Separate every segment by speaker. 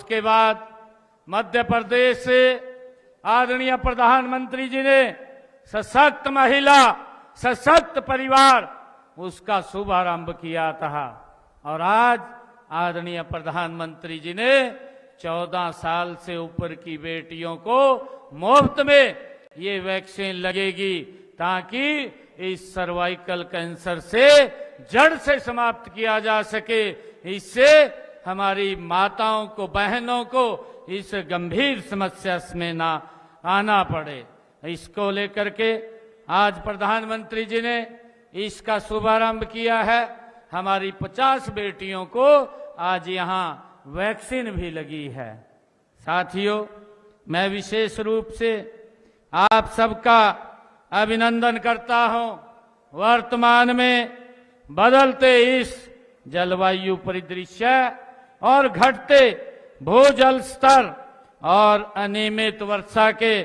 Speaker 1: उसके बाद मध्य प्रदेश से आदरणीय प्रधानमंत्री जी ने सशक्त महिला, सशक्त परिवार, उसका शुभारंभ किया था। और आज आदरणीय प्रधानमंत्री जी ने 14 साल से ऊपर की बेटियों को मुफ्त में ये वैक्सीन लगेगी, ताकि इस सर्वाइकल कैंसर से जड़ से समाप्त किया जा सके। इससे हमारी माताओं को, बहनों को इस गंभीर समस्या में ना आना पड़े। इसको लेकर के आज प्रधानमंत्री जी ने इसका शुभारंभ किया है। हमारी 50 बेटियों को आज यहाँ वैक्सीन भी लगी है। साथियों, मैं विशेष रूप से आप सबका अभिनंदन करता हूं। वर्तमान में बदलते इस जलवायु परिदृश्य और घटते भूजल स्तर और अनियमित वर्षा के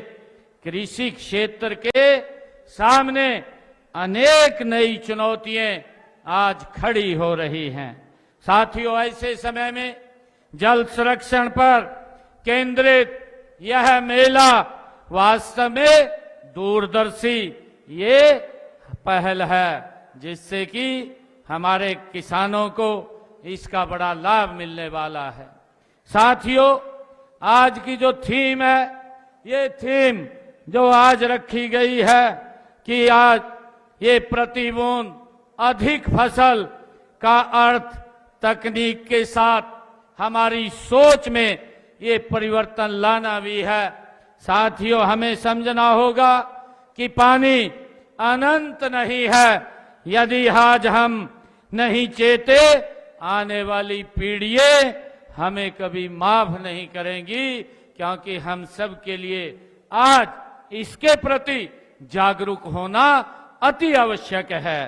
Speaker 1: कृषि क्षेत्र के सामने अनेक नई चुनौतियां आज खड़ी हो रही हैं। साथियों, ऐसे समय में जल संरक्षण पर केंद्रित यह मेला वास्तव में दूरदर्शी ये पहल है, जिससे कि हमारे किसानों को इसका बड़ा लाभ मिलने वाला है। साथियों, आज की जो थीम है, ये थीम जो आज रखी गई है कि आज ये प्रति बूंद अधिक फसल का अर्थ तकनीक के साथ हमारी सोच में ये परिवर्तन लाना भी है। साथियों, हमें समझना होगा कि पानी अनंत नहीं है। यदि आज हम नहीं चेते, आने वाली पीढ़ियां हमें कभी माफ नहीं करेंगी, क्योंकि हम सब के लिए आज इसके प्रति जागरूक होना अति आवश्यक है।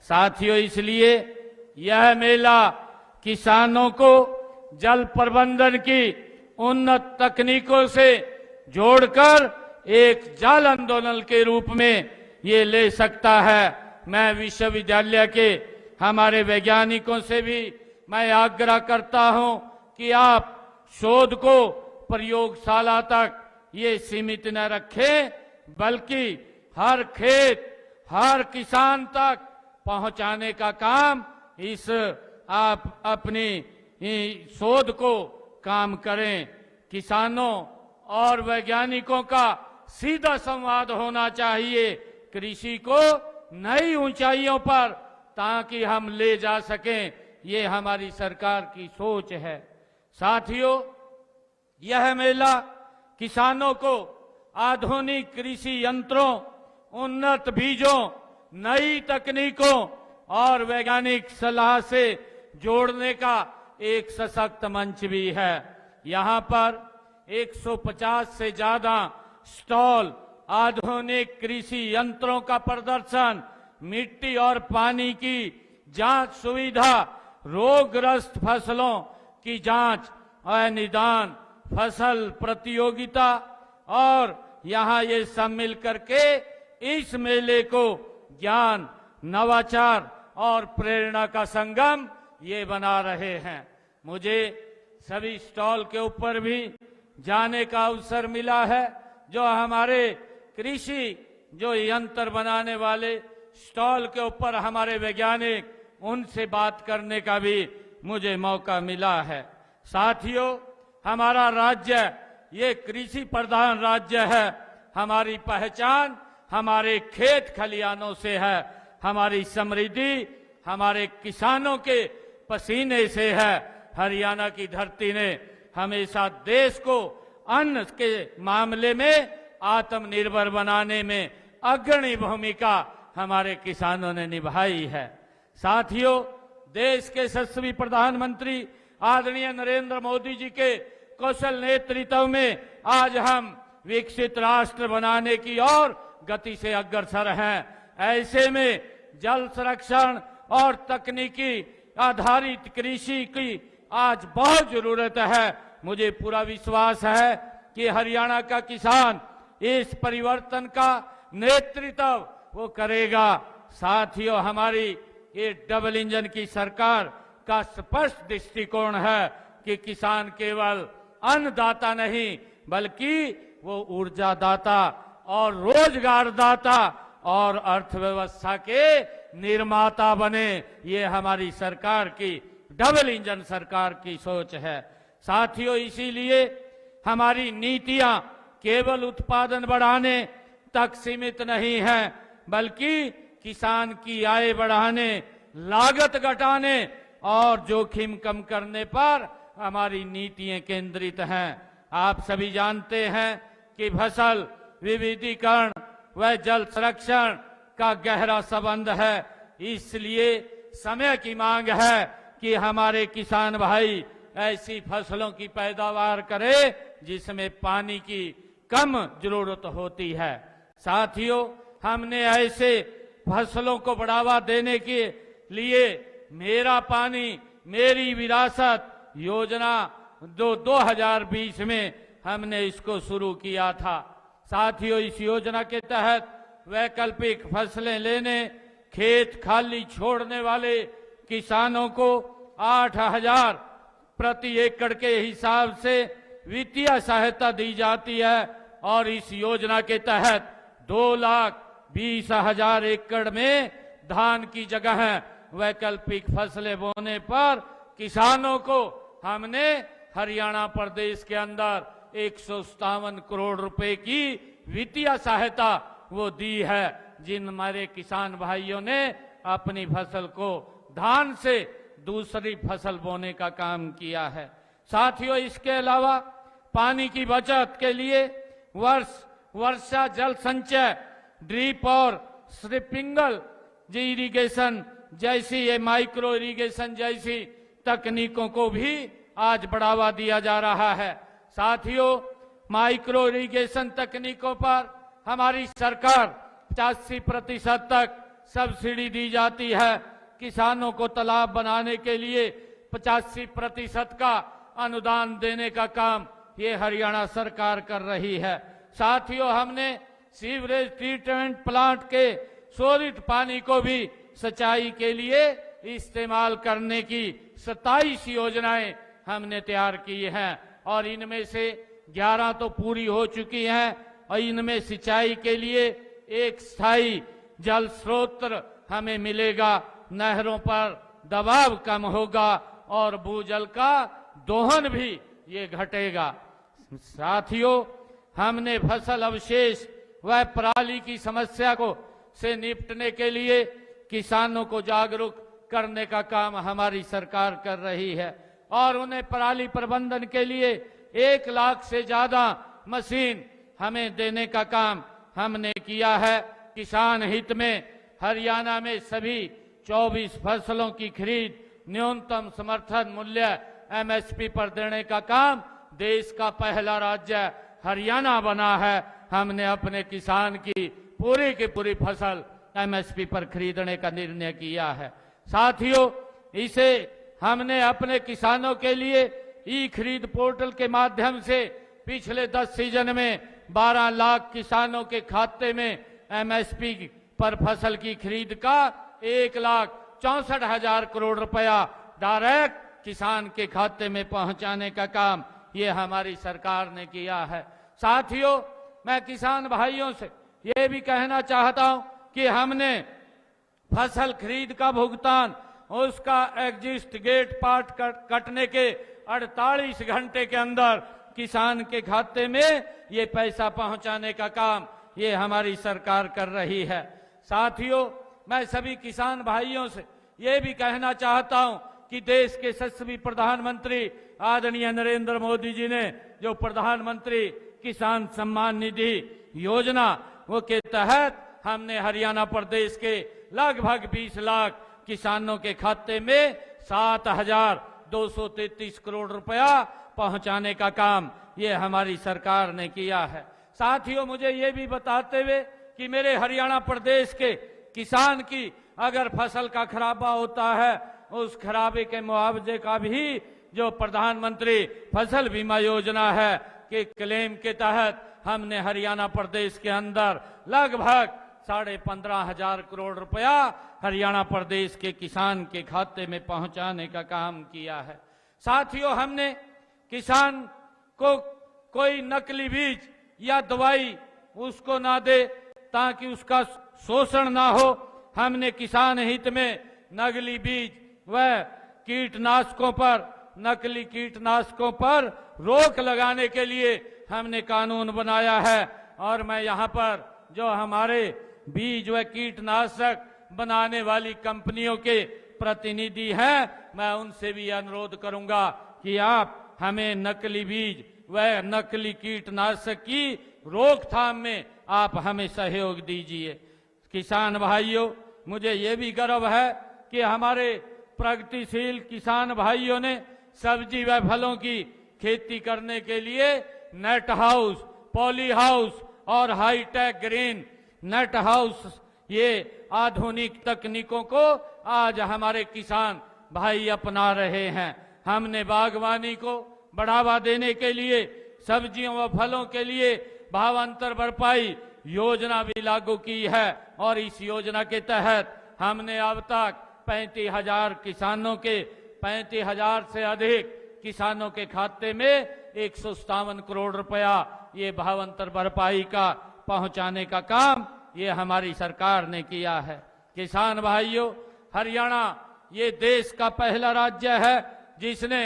Speaker 1: साथियों, इसलिए यह मेला किसानों को जल प्रबंधन की उन्नत तकनीकों से जोड़कर एक जल आंदोलन के रूप में ये ले सकता है। मैं विश्वविद्यालय के हमारे वैज्ञानिकों से भी मैं आग्रह करता हूं कि आप शोध को प्रयोगशाला तक ये सीमित न रखें, बल्कि हर खेत, हर किसान तक पहुंचाने का काम इस आप अपनी शोध को काम करें। किसानों और वैज्ञानिकों का सीधा संवाद होना चाहिए कृषि को नई ऊंचाइयों पर, ताकि हम ले जा सकें। ये हमारी सरकार की सोच है। साथियों, यह मेला किसानों को आधुनिक कृषि यंत्रों, उन्नत बीजों, नई तकनीकों और वैज्ञानिक सलाह से जोड़ने का एक सशक्त मंच भी है। यहाँ पर 150 से ज्यादा स्टॉल, आधुनिक कृषि यंत्रों का प्रदर्शन, मिट्टी और पानी की जांच सुविधा, रोगग्रस्त फसलों की जांच और निदान, फसल प्रतियोगिता, और यहाँ ये सब मिल करके इस मेले को ज्ञान, नवाचार और प्रेरणा का संगम ये बना रहे हैं। मुझे सभी स्टॉल के ऊपर भी जाने का अवसर मिला है। जो हमारे कृषि जो यंत्र बनाने वाले स्टॉल के ऊपर हमारे वैज्ञानिक, उनसे बात करने का भी मुझे मौका मिला है। साथियों, हमारा राज्य ये कृषि प्रधान राज्य है। हमारी पहचान हमारे खेत खलियानों से है। हमारी समृद्धि हमारे किसानों के पसीने से है। हरियाणा की धरती ने हमेशा देश को अन्न के मामले में आत्मनिर्भर बनाने में अग्रणी भूमिका हमारे किसानों ने निभाई है। साथियों, देश के यशस्वी प्रधानमंत्री आदरणीय नरेंद्र मोदी जी के कौशल नेतृत्व में आज हम विकसित राष्ट्र बनाने की ओर गति से अग्रसर हैं। ऐसे में जल संरक्षण और तकनीकी आधारित कृषि की आज बहुत जरूरत है। मुझे पूरा विश्वास है कि हरियाणा का किसान इस परिवर्तन का नेतृत्व वो करेगा। साथियों, हमारी ये डबल इंजन की सरकार का स्पष्ट दृष्टिकोण है कि किसान केवल अन्नदाता नहीं बल्कि वो ऊर्जा दाता और रोजगार दाता और अर्थव्यवस्था के निर्माता बने। ये हमारी सरकार की डबल इंजन सरकार की सोच है। साथियों, इसीलिए हमारी नीतियां केवल उत्पादन बढ़ाने तक सीमित नहीं है बल्कि किसान की आय बढ़ाने, लागत घटाने और जोखिम कम करने पर हमारी नीतियां केंद्रित हैं। आप सभी जानते हैं कि फसल विविधीकरण व जल संरक्षण का गहरा संबंध है। इसलिए समय की मांग है कि हमारे किसान भाई ऐसी फसलों की पैदावार करें जिसमें पानी की कम जरूरत होती है। साथियों, हमने ऐसे फसलों को बढ़ावा देने के लिए मेरा पानी मेरी विरासत योजना 2020 में हमने इसको शुरू किया था। साथियों, इस योजना के तहत वैकल्पिक फसलें लेने, खेत खाली छोड़ने वाले किसानों को 8,000 प्रति एकड़ के हिसाब से वित्तीय सहायता दी जाती है और इस योजना के तहत 2,20,000 एकड़ में धान की जगह वैकल्पिक फसलें बोने पर किसानों को हमने हरियाणा प्रदेश के अंदर 157 करोड़ रुपए की वित्तीय सहायता वो दी है, जिन हमारे किसान भाइयों ने अपनी फसल को धान से दूसरी फसल बोने का काम किया है। साथियों, इसके अलावा पानी की बचत के लिए वर्षा जल संचय, ड्रिप और स्प्रिंकलर इरिगेशन जैसी, ये माइक्रो इरिगेशन जैसी तकनीकों को भी आज बढ़ावा दिया जा रहा है। साथियों, माइक्रो इरिगेशन तकनीकों पर हमारी सरकार 85% तक सब्सिडी दी जाती है। किसानों को तालाब बनाने के लिए 85% का अनुदान देने का काम ये हरियाणा सरकार कर रही है। साथियों, हमने सीवरेज ट्रीटमेंट प्लांट के शोधित पानी को भी सिंचाई के लिए इस्तेमाल करने की 27 योजनाएं हमने तैयार की हैं और इनमें से 11 तो पूरी हो चुकी हैं और इनमें सिंचाई के लिए एक स्थायी जल स्रोत हमें मिलेगा, नहरों पर दबाव कम होगा और भूजल का दोहन भी ये घटेगा। साथियों, हमने फसल अवशेष व पराली की समस्या को से निपटने के लिए किसानों को जागरूक करने का काम हमारी सरकार कर रही है और उन्हें पराली प्रबंधन के लिए 1 लाख से ज्यादा मशीन हमें देने का काम हमने किया है। किसान हित में हरियाणा में सभी 24 फसलों की खरीद न्यूनतम समर्थन मूल्य MSP पर देने का काम देश का पहला राज्य हरियाणा बना है। हमने अपने किसान की पूरी फसल MSP पर खरीदने का निर्णय किया है। साथियों, इसे हमने अपने किसानों के लिए ई खरीद पोर्टल के माध्यम से पिछले 10 सीजन में 12 लाख किसानों के खाते में MSP पर फसल की खरीद का 1,64,000 करोड़ रुपया डायरेक्ट किसान के खाते में पहुंचाने का काम ये हमारी सरकार ने किया है। साथियों, मैं किसान भाइयों से ये भी कहना चाहता हूं कि हमने फसल खरीद का भुगतान उसका एग्जिस्ट गेट पार्ट कटने के 48 घंटे के अंदर किसान के खाते में ये पैसा पहुंचाने का काम ये हमारी सरकार कर रही है। साथियों, मैं सभी किसान भाइयों से ये भी कहना चाहता हूं कि देश के यशस्वी प्रधानमंत्री आदरणीय नरेंद्र मोदी जी ने जो प्रधानमंत्री किसान सम्मान निधि योजना वो के तहत हमने हरियाणा प्रदेश के लगभग 20 लाख किसानों के खाते में 7,233 करोड़ रुपया पहुंचाने का काम ये हमारी सरकार ने किया है। साथियों, मुझे ये भी बताते हुए कि मेरे हरियाणा प्रदेश के किसान की अगर फसल का खराबा होता है उस खराबे के मुआवजे का भी जो प्रधानमंत्री फसल बीमा योजना है के क्लेम के तहत हमने हरियाणा प्रदेश के अंदर लगभग 15,500 करोड़ रुपया हरियाणा प्रदेश के किसान के खाते में पहुंचाने का काम किया है। साथियों, हमने किसान को कोई नकली बीज या दवाई उसको ना दे, ताकि उसका शोषण ना हो। हमने किसान हित में नकली बीज व कीटनाशकों पर, नकली कीटनाशकों पर रोक लगाने के लिए हमने कानून बनाया है। और मैं यहाँ पर जो हमारे बीज व कीटनाशक बनाने वाली कंपनियों के प्रतिनिधि हैं, मैं उनसे भी अनुरोध करूंगा कि आप हमें नकली बीज व नकली कीटनाशक की रोकथाम में आप हमें सहयोग दीजिए। किसान भाइयों, मुझे ये भी गर्व है कि हमारे प्रगतिशील किसान भाइयों ने सब्जी व फलों की खेती करने के लिए नेट हाउस, पॉली हाउस और हाईटेक ग्रीन नेट हाउस, ये आधुनिक तकनीकों को आज हमारे किसान भाई अपना रहे हैं। हमने बागवानी को बढ़ावा देने के लिए सब्जियों व फलों के लिए भावांतर भरपाई योजना भी लागू की है और इस योजना के तहत हमने अब तक 35,000 किसानों के 35,000 से अधिक किसानों के खाते में 157 करोड़ रुपया ये भावांतर भरपाई का पहुंचाने का काम ये हमारी सरकार ने किया है। किसान भाइयों, हरियाणा ये देश का पहला राज्य है जिसने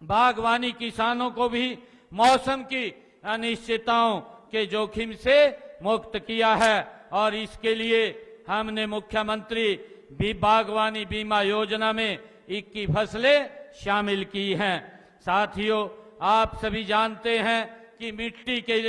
Speaker 1: बागवानी किसानों को भी मौसम की अनिश्चितताओं के जोखिम से मुक्त किया है और इसके लिए हमने मुख्यमंत्री भी बागवानी बीमा योजना में 21 फसलें शामिल की हैं। साथियों, आप सभी जानते हैं कि मिट्टी की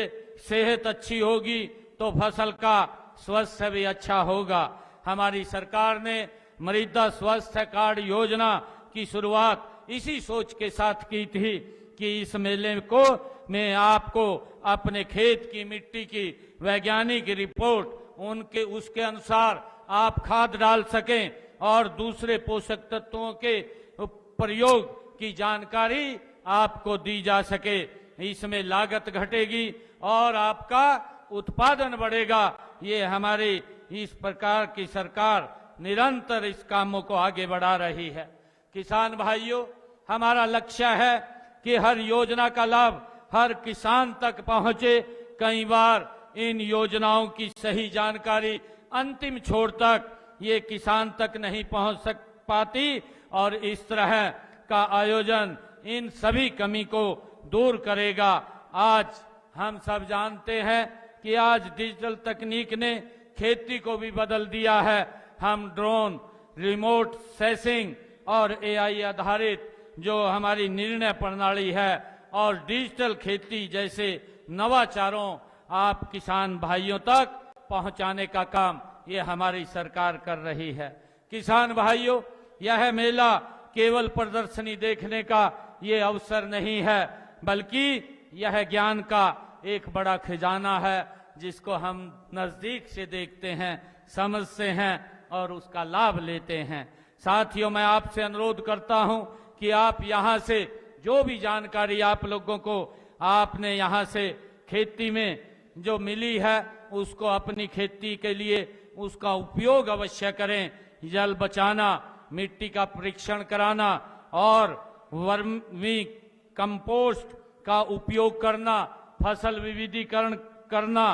Speaker 1: सेहत अच्छी होगी तो फसल का स्वास्थ्य भी अच्छा होगा। हमारी सरकार ने मृदा स्वास्थ्य कार्ड योजना की शुरुआत इसी सोच के साथ की थी कि इस मेले को में आपको अपने खेत की मिट्टी की वैज्ञानिक रिपोर्ट उसके अनुसार आप खाद डाल सकें और दूसरे पोषक तत्वों के प्रयोग की जानकारी आपको दी जा सके। इसमें लागत घटेगी और आपका उत्पादन बढ़ेगा। ये हमारी इस प्रकार की सरकार निरंतर इस कामों को आगे बढ़ा रही है। किसान भाइयों, हमारा लक्ष्य है कि हर योजना का लाभ हर किसान तक पहुंचे। कई बार इन योजनाओं की सही जानकारी अंतिम छोर तक ये किसान तक नहीं पहुंच पाती और इस तरह का आयोजन इन सभी कमी को दूर करेगा। आज हम सब जानते हैं कि आज डिजिटल तकनीक ने खेती को भी बदल दिया है। हम ड्रोन, रिमोट सेंसिंग और एआई आधारित जो हमारी निर्णय प्रणाली है और डिजिटल खेती जैसे नवाचारों आप किसान भाइयों तक पहुंचाने का काम ये हमारी सरकार कर रही है। किसान भाइयों, यह मेला केवल प्रदर्शनी देखने का ये अवसर नहीं है, बल्कि यह ज्ञान का एक बड़ा खजाना है जिसको हम नजदीक से देखते हैं, समझते हैं और उसका लाभ लेते हैं। साथियों, मैं आपसे अनुरोध करता हूं कि आप यहां से जो भी जानकारी आप लोगों को आपने यहां से खेती में जो मिली है उसको अपनी खेती के लिए उसका उपयोग अवश्य करें। जल बचाना, मिट्टी का परीक्षण कराना और वर्मी कंपोस्ट का उपयोग करना, फसल विविधीकरण करना,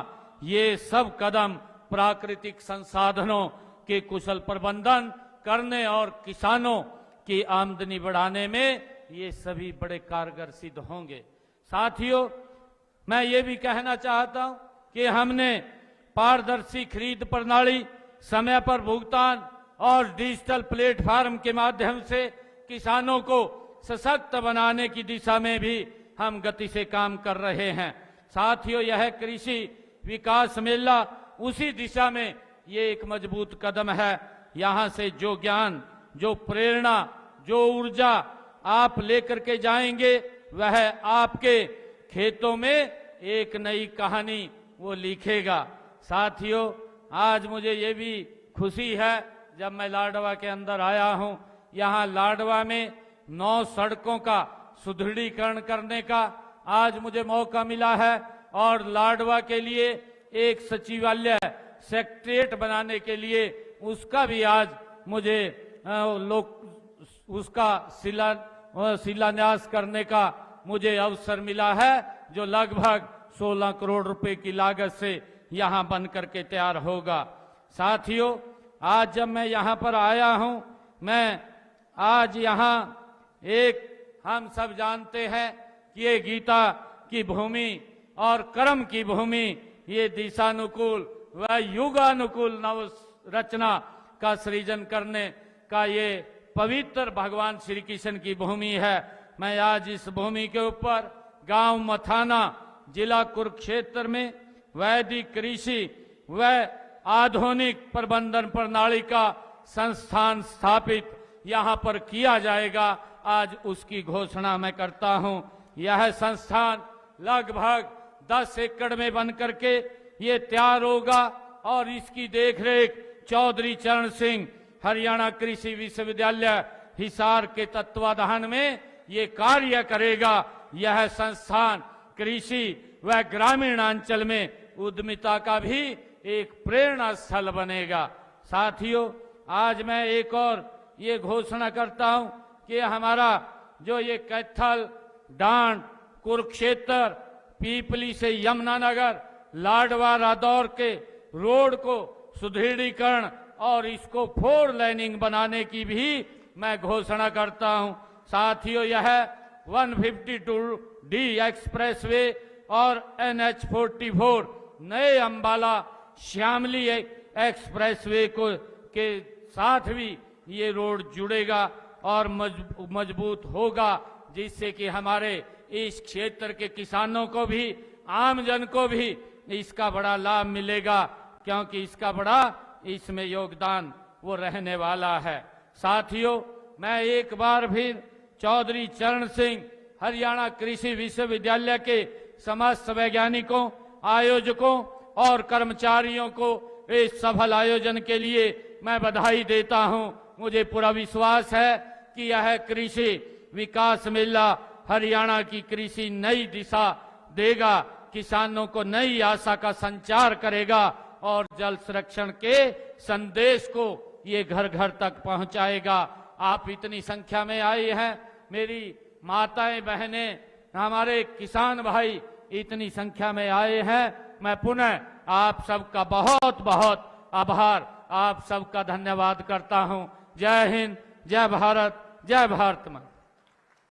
Speaker 1: ये सब कदम प्राकृतिक संसाधनों के कुशल प्रबंधन करने और किसानों की आमदनी बढ़ाने में ये सभी बड़े कारगर सिद्ध होंगे। साथियों, मैं ये भी कहना चाहता हूं कि हमने पारदर्शी खरीद प्रणाली, समय पर भुगतान और डिजिटल प्लेटफॉर्म के माध्यम से किसानों को सशक्त बनाने की दिशा में भी हम गति से काम कर रहे हैं। साथियों, यह कृषि विकास मेला उसी दिशा में ये एक मजबूत कदम है। यहाँ से जो ज्ञान, जो प्रेरणा, जो ऊर्जा आप लेकर के जाएंगे वह आपके खेतों में एक नई कहानी वो लिखेगा। साथियों, आज मुझे ये भी खुशी है जब मैं लाडवा के अंदर आया हूँ, यहाँ लाडवा में 9 सड़कों का सुदृढ़ीकरण करने का आज मुझे मौका मिला है और लाडवा के लिए एक सचिवालय सेक्रेटेरिएट बनाने के लिए उसका भी आज मुझे उसका शिलान्यास करने का मुझे अवसर मिला है, जो लगभग 16 करोड़ रुपए की लागत से यहां बन करके तैयार होगा। साथियों, आज जब मैं यहां पर आया हूं, मैं आज यहां हम सब जानते हैं कि ये गीता की भूमि और कर्म की भूमि, ये दिशानुकूल व युगानुकूल नव रचना का सृजन करने का ये पवित्र भगवान श्री कृष्ण की भूमि है। मैं आज इस भूमि के ऊपर गांव मथाना, जिला कुरुक्षेत्र में वैदिक कृषि व आधुनिक प्रबंधन प्रणाली का संस्थान स्थापित यहां पर किया जाएगा। आज उसकी घोषणा मैं करता हूं। यह संस्थान लगभग 10 एकड़ में बन करके ये तैयार होगा और इसकी देखरेख चौधरी चरण सिंह हरियाणा कृषि विश्वविद्यालय हिसार के तत्वाधान में ये कार्य करेगा। यह संस्थान कृषि व ग्रामीण अंचल में उद्यमिता का भी एक प्रेरणा स्थल बनेगा। साथियों, आज मैं एक और ये घोषणा करता हूं कि हमारा जो ये कैथल, डांड, कुरुक्षेत्र, पीपली से यमुनानगर, लाडवा, रादौर के रोड को सुदृढ़ीकरण और इसको 4 लेनिंग बनाने की भी मैं घोषणा करता हूं। साथियों, यह 152D एक्सप्रेसवे और NH44 नए अंबाला श्यामली एक्सप्रेसवे को के साथ भी ये रोड जुड़ेगा और मजबूत होगा, जिससे कि हमारे इस क्षेत्र के किसानों को भी, आमजन को भी इसका बड़ा लाभ मिलेगा, क्योंकि इसका बड़ा इसमें योगदान वो रहने वाला है। साथियों, मैं एक बार फिर चौधरी चरण सिंह हरियाणा कृषि विश्वविद्यालय के समस्त वैज्ञानिकों, आयोजकों और कर्मचारियों को इस सफल आयोजन के लिए मैं बधाई देता हूं। मुझे पूरा विश्वास है कि यह कृषि विकास मेला हरियाणा की कृषि नई दिशा देगा, किसानों को नई आशा का संचार करेगा और जल संरक्षण के संदेश को ये घर घर तक पहुंचाएगा। आप इतनी संख्या में आए हैं, मेरी माताएं, बहनें, हमारे किसान भाई इतनी संख्या में आए हैं। मैं पुनः आप सबका बहुत बहुत आभार, आप सबका धन्यवाद करता हूं। जय हिंद, जय भारत, जय भारत मां।